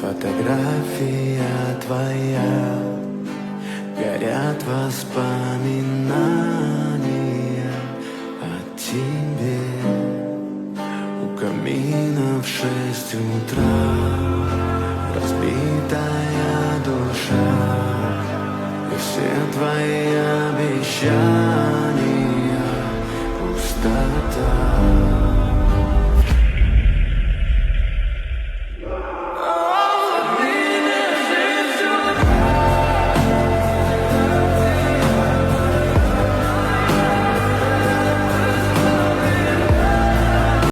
Фотография твоя, горят воспоминания о тебе. У камина в 6 утра разбитая душа, и все твои обещания пуста.